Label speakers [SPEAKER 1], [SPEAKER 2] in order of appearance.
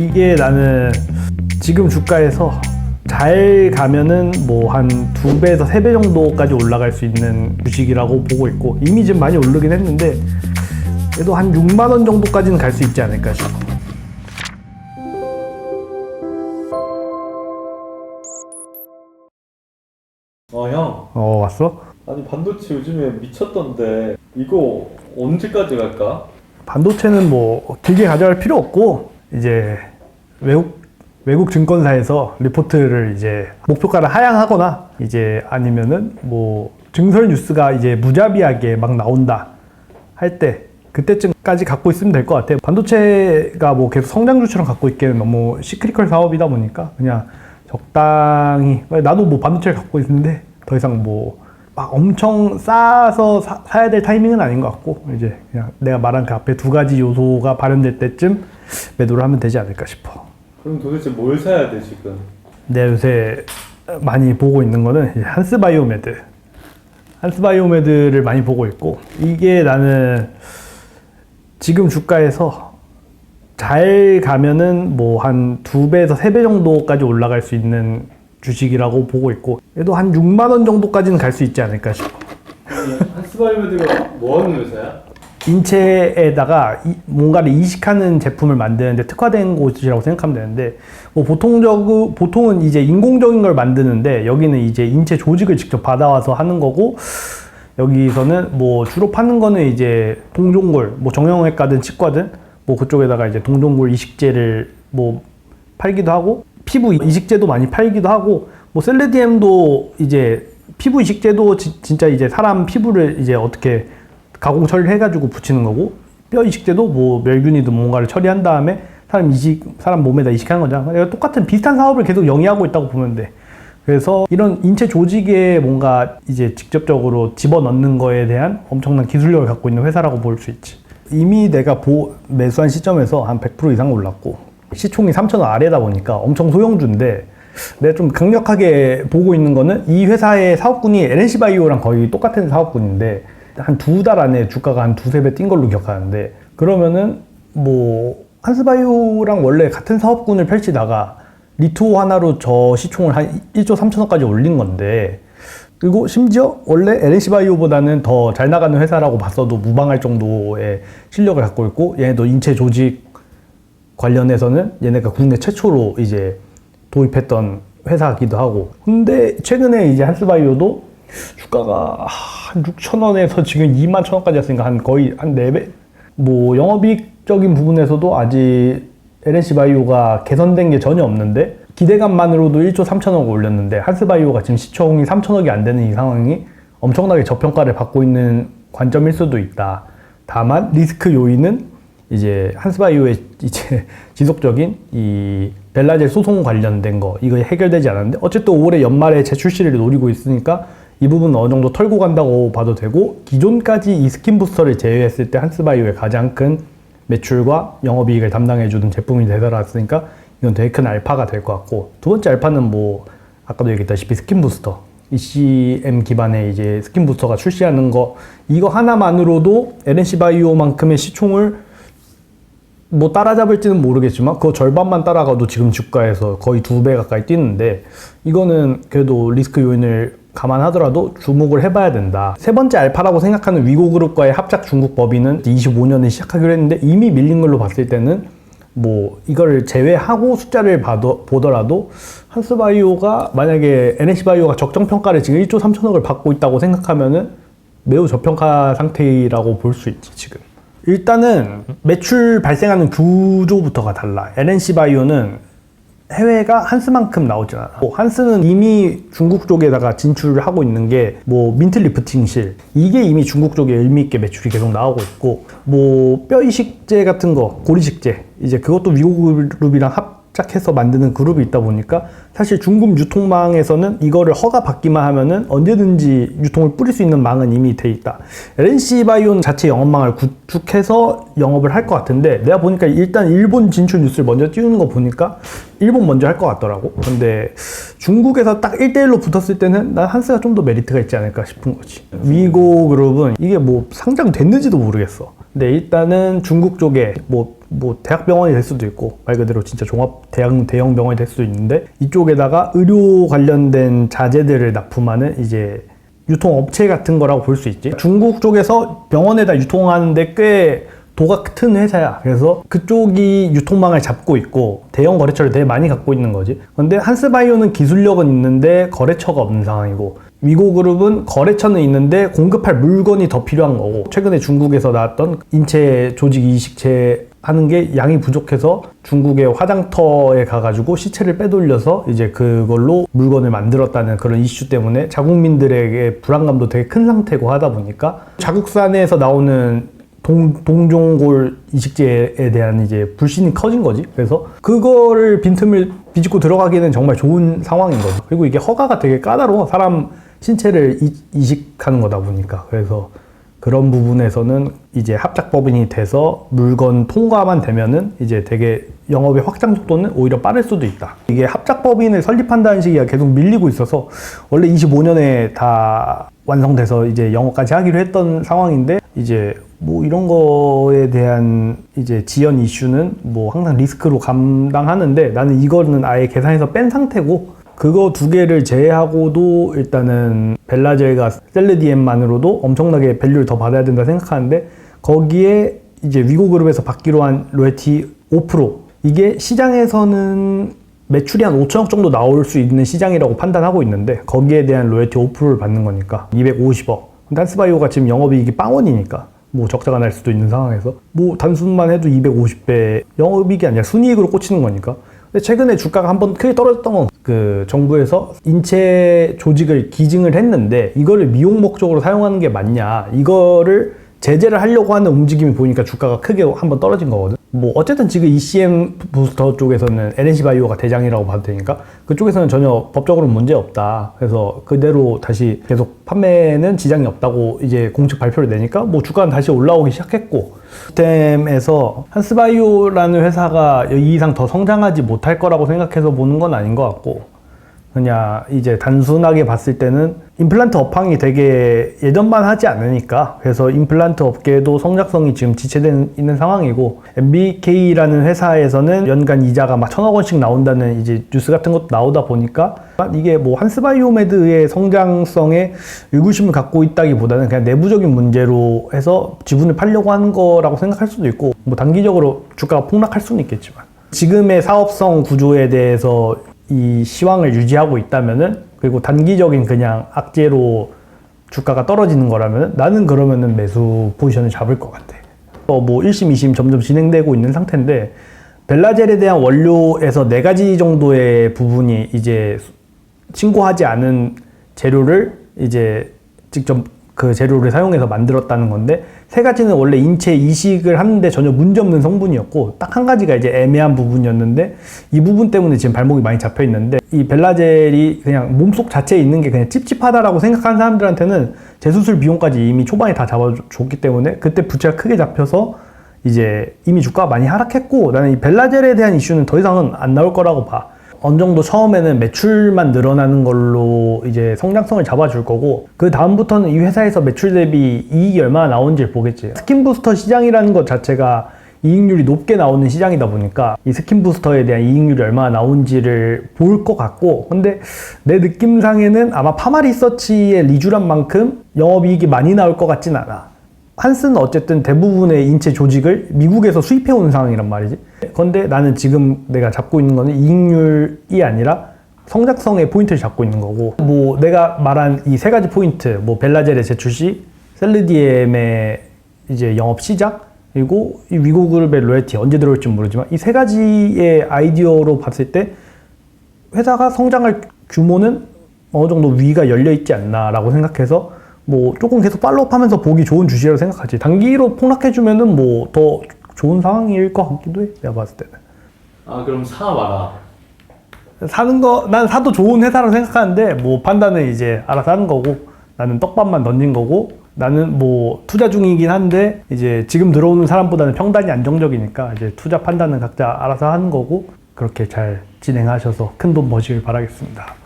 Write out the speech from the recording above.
[SPEAKER 1] 이게 나는 지금 주가에서 잘 가면은 뭐 한 2배에서 3배 정도까지 올라갈 수 있는 주식이라고 보고 있고, 이미 좀 많이 오르긴 했는데 그래도 한 6만 원 정도까지는 갈 수 있지 않을까 싶어.
[SPEAKER 2] 형.
[SPEAKER 1] 왔어?
[SPEAKER 2] 아니 반도체 요즘에 미쳤던데 이거 언제까지 갈까?
[SPEAKER 1] 반도체는 뭐 길게 가져갈 필요 없고, 이제 외국 증권사에서 리포트를 이제 목표가를 하향하거나, 이제 아니면은 뭐 증설 뉴스가 이제 무자비하게 막 나온다 할 때, 그때쯤까지 갖고 있으면 될 것 같아요. 반도체가 뭐 계속 성장주처럼 갖고 있기에는 너무 시크리컬 사업이다 보니까 그냥 적당히, 나도 뭐 반도체를 갖고 있는데 더 이상 뭐 막 엄청 싸서 사야 될 타이밍은 아닌 것 같고, 이제 그냥 내가 말한 그 앞에 2가지 요소가 발현될 때쯤 매도를 하면 되지 않을까 싶어.
[SPEAKER 2] 그럼 도대체 뭘 사야 돼 지금?
[SPEAKER 1] 내가 요새 많이 보고 있는 거는 한스바이오메드를 많이 보고 있고, 이게 나는 지금 주가에서 잘 가면은 뭐 한 2배에서 3배 정도까지 올라갈 수 있는 주식이라고 보고 있고, 그래도 한 6만 원 정도까지는 갈 수 있지 않을까 싶어.
[SPEAKER 2] 한스바이오메드가 뭐 하는 회사야?
[SPEAKER 1] 인체에다가 뭔가를 이식하는 제품을 만드는데 특화된 곳이라고 생각하면 되는데, 뭐 보통은 이제 인공적인 걸 만드는데, 여기는 이제 인체 조직을 직접 받아와서 하는 거고, 여기서는 뭐 주로 파는 거는 이제 동종골, 뭐 정형외과든 치과든 뭐 그쪽에다가 이제 동종골 이식제를 뭐 팔기도 하고, 피부 이식제도 많이 팔기도 하고, 뭐 셀레디엠도 이제 피부 이식제도 진짜 이제 사람 피부를 이제 어떻게 가공 처리를 해가지고 붙이는 거고, 뼈 이식제도 뭐 멸균이든 뭔가를 처리한 다음에 사람 몸에다 이식하는 거잖아. 똑같은 비슷한 사업을 계속 영위하고 있다고 보면 돼. 그래서 이런 인체 조직에 뭔가 이제 직접적으로 집어넣는 거에 대한 엄청난 기술력을 갖고 있는 회사라고 볼 수 있지. 이미 내가 매수한 시점에서 한 100% 이상 올랐고, 시총이 3,000원 아래다 보니까 엄청 소형주인데, 내가 좀 강력하게 보고 있는 거는 이 회사의 사업군이 LNC바이오랑 거의 똑같은 사업군인데, 한 2달 안에 주가가 한 2~3배 뛴 걸로 기억하는데, 그러면은 뭐 한스바이오랑 원래 같은 사업군을 펼치다가 리투오 하나로 저 시총을 한 1조 3천억까지 올린 건데, 그리고 심지어 원래 LNC바이오보다는 더 잘 나가는 회사라고 봤어도 무방할 정도의 실력을 갖고 있고, 얘네도 인체 조직 관련해서는 얘네가 국내 최초로 이제 도입했던 회사이기도 하고. 근데 최근에 이제 한스바이오도 주가가 한 6,000원에서 지금 21,000원까지 왔으니까 거의 한 4배? 뭐 영업이익적인 부분에서도 아직 LNC바이오가 개선된 게 전혀 없는데, 기대감만으로도 1조 3천억 올렸는데, 한스바이오가 지금 시총이 3천억이 안 되는 이 상황이 엄청나게 저평가를 받고 있는 관점일 수도 있다. 다만 리스크 요인은 이제 한스바이오의 이제 지속적인 이 벨라젤 소송 관련된 거, 이거 해결되지 않았는데, 어쨌든 올해 연말에 재출시를 노리고 있으니까 이 부분은 어느 정도 털고 간다고 봐도 되고, 기존까지 이 스킨 부스터를 제외했을 때 한스바이오의 가장 큰 매출과 영업이익을 담당해주는 제품이 되살아났으니까 이건 되게 큰 알파가 될 것 같고, 두 번째 알파는 뭐 아까도 얘기했다시피 스킨 부스터, ECM 기반의 이제 스킨 부스터가 출시하는 거, 이거 하나만으로도 LNC바이오만큼의 시총을 뭐 따라잡을지는 모르겠지만 그 절반만 따라가도 지금 주가에서 거의 2배 가까이 뛰는데, 이거는 그래도 리스크 요인을 감안하더라도 주목을 해봐야 된다. 세 번째 알파라고 생각하는 위고그룹과의 합작 중국 법인은 25년에 시작하기로 했는데, 이미 밀린 걸로 봤을 때는 뭐 이걸 제외하고 숫자를 보더라도 한스바이오가 만약에 LNC바이오가 적정평가를 지금 1조 3천억을 받고 있다고 생각하면은 매우 저평가 상태라고 볼 수 있지. 지금 일단은 매출 발생하는 구조부터가 달라. LNC바이오는 해외가 한스만큼 나오지 않아. 한스는 이미 중국 쪽에다가 진출을 하고 있는 게 뭐 민트 리프팅실, 이게 이미 중국 쪽에 의미있게 매출이 계속 나오고 있고, 뭐 뼈 이식제 같은 거, 고리식제, 이제 그것도 위고그룹이랑 합작해서 만드는 그룹이 있다 보니까 사실 중국 유통망에서는 이거를 허가 받기만 하면은 언제든지 유통을 뿌릴 수 있는 망은 이미 돼 있다. LNC바이오는 자체 영업망을 구축해서 영업을 할 것 같은데, 내가 보니까 일단 일본 진출 뉴스를 먼저 띄우는 거 보니까 일본 먼저 할 것 같더라고. 근데 중국에서 딱 1대1로 붙었을 때는 난 한스가 좀 더 메리트가 있지 않을까 싶은 거지. 위고그룹은 이게 뭐 상장됐는지도 모르겠어. 근데 일단은 중국 쪽에 뭐 뭐 대학병원이 될 수도 있고 말 그대로 진짜 종합 대형 병원이 될 수도 있는데 이쪽에다가 의료 관련된 자재들을 납품하는 이제 유통업체 같은 거라고 볼 수 있지. 중국 쪽에서 병원에다 유통하는데 꽤 도가 큰 회사야. 그래서 그쪽이 유통망을 잡고 있고 대형 거래처를 되게 많이 갖고 있는 거지. 근데 한스바이오는 기술력은 있는데 거래처가 없는 상황이고 위고그룹은 거래처는 있는데 공급할 물건이 더 필요한 거고 최근에 중국에서 나왔던 인체 조직 이식체 하는 게 양이 부족해서 중국의 화장터에 가가지고 시체를 빼돌려서 이제 그걸로 물건을 만들었다는 그런 이슈 때문에 자국민들에게 불안감도 되게 큰 상태고 하다 보니까 자국산에서 나오는 동종골 이식제에 대한 이제 불신이 커진 거지. 그래서 그거를 빈틈을 비집고 들어가기에는 정말 좋은 상황인 거죠. 그리고 이게 허가가 되게 까다로워. 사람 신체를 이식하는 거다 보니까. 그래서 그런 부분에서는 이제 합작법인이 돼서 물건 통과만 되면은 이제 되게 영업의 확장 속도는 오히려 빠를 수도 있다. 이게 합작법인을 설립한다는 시기가 계속 밀리고 있어서 원래 25년에 다 완성돼서 이제 영업까지 하기로 했던 상황인데 이제 뭐 이런 거에 대한 이제 지연 이슈는 뭐 항상 리스크로 감당하는데 나는 이거는 아예 계산해서 뺀 상태고 그거 두 개를 제외하고도 일단은 벨라젤과 셀르디엠만으로도 엄청나게 밸류를 더 받아야 된다 생각하는데 거기에 이제 위고그룹에서 받기로 한 로열티 5% 이게 시장에서는 매출이 한 5천억 정도 나올 수 있는 시장이라고 판단하고 있는데 거기에 대한 로열티 5%를 받는 거니까 250억. 한스바이오가 지금 영업이익이 빵원이니까 뭐 적자가 날 수도 있는 상황에서 뭐 단순만 해도 250배 영업이익이 아니라 순이익으로 꽂히는 거니까. 근데 최근에 주가가 한번 크게 떨어졌던 건 그 정부에서 인체 조직을 기증을 했는데 이거를 미용 목적으로 사용하는 게 맞냐 이거를 제재를 하려고 하는 움직임이 보니까 주가가 크게 한번 떨어진 거거든. 뭐 어쨌든 지금 ECM 부스터 쪽에서는 LNC 바이오가 대장이라고 봐도 되니까 그쪽에서는 전혀 법적으로 문제 없다. 그래서 그대로 다시 계속 판매는 지장이 없다고 이제 공식 발표를 내니까 뭐 주가는 다시 올라오기 시작했고 시스템에서 한스바이오라는 회사가 이 이상 더 성장하지 못할 거라고 생각해서 보는 건 아닌 것 같고 그냥 이제 단순하게 봤을 때는 임플란트 업황이 되게 예전만 하지 않으니까 그래서 임플란트 업계도 성장성이 지금 지체되어 있는 상황이고 MBK라는 회사에서는 연간 이자가 막 1,000억 원씩 나온다는 이제 뉴스 같은 것도 나오다 보니까 이게 뭐 한스바이오메드의 성장성에 의구심을 갖고 있다기보다는 그냥 내부적인 문제로 해서 지분을 팔려고 하는 거라고 생각할 수도 있고 뭐 단기적으로 주가가 폭락할 수는 있겠지만 지금의 사업성 구조에 대해서 이 시황을 유지하고 있다면은 그리고 단기적인 그냥 악재로 주가가 떨어지는 거라면 나는 그러면은 매수 포지션을 잡을 것 같아. 뭐 1심, 2심 점점 진행되고 있는 상태인데 벨라젤에 대한 원료에서 4가지 정도의 부분이 이제 신고하지 않은 재료를 이제 직접 그 재료를 사용해서 만들었다는 건데 3가지는 원래 인체 이식을 하는데 전혀 문제없는 성분이었고 딱 한 가지가 이제 애매한 부분이었는데 이 부분 때문에 지금 발목이 많이 잡혀 있는데 이 벨라젤이 그냥 몸속 자체에 있는 게 그냥 찝찝하다라고 생각하는 사람들한테는 재수술 비용까지 이미 초반에 다 잡아줬기 때문에 그때 부채가 크게 잡혀서 이제 이미 주가가 많이 하락했고 나는 이 벨라젤에 대한 이슈는 더 이상은 안 나올 거라고 봐. 어느 정도 처음에는 매출만 늘어나는 걸로 이제 성장성을 잡아줄 거고 그 다음부터는 이 회사에서 매출 대비 이익이 얼마나 나오는지를 보겠지. 스킨 부스터 시장이라는 것 자체가 이익률이 높게 나오는 시장이다 보니까 이 스킨 부스터에 대한 이익률이 얼마나 나온지를 볼 것 같고 근데 내 느낌상에는 아마 파마리서치의 리쥬란 만큼 영업이익이 많이 나올 것 같진 않아. 한스는 어쨌든 대부분의 인체 조직을 미국에서 수입해오는 상황이란 말이지. 근데 나는 지금 내가 잡고 있는 거는 이익률이 아니라 성장성의 포인트를 잡고 있는 거고 뭐 내가 말한 이 3가지 포인트 뭐 벨라젤의 제출 시, 셀르디엠의 이제 영업 시작 그리고 이 위고그룹의 로열티 언제 들어올지 모르지만 이 3가지의 아이디어로 봤을 때 회사가 성장할 규모는 어느 정도 위가 열려 있지 않나라고 생각해서 뭐 조금 계속 팔로우하면서 보기 좋은 주식이라고 생각하지. 단기로 폭락해주면은 뭐 더 좋은 상황일 것 같기도 해. 내가 봤을 때는.
[SPEAKER 2] 아 그럼 사 마라.
[SPEAKER 1] 사는 거 난 사도 좋은 회사라고 생각하는데 뭐 판단은 이제 알아서 하는 거고 나는 떡밥만 던진 거고 나는 뭐 투자 중이긴 한데 이제 지금 들어오는 사람보다는 평단이 안정적이니까 이제 투자 판단은 각자 알아서 하는 거고 그렇게 잘 진행하셔서 큰 돈 버시길 바라겠습니다.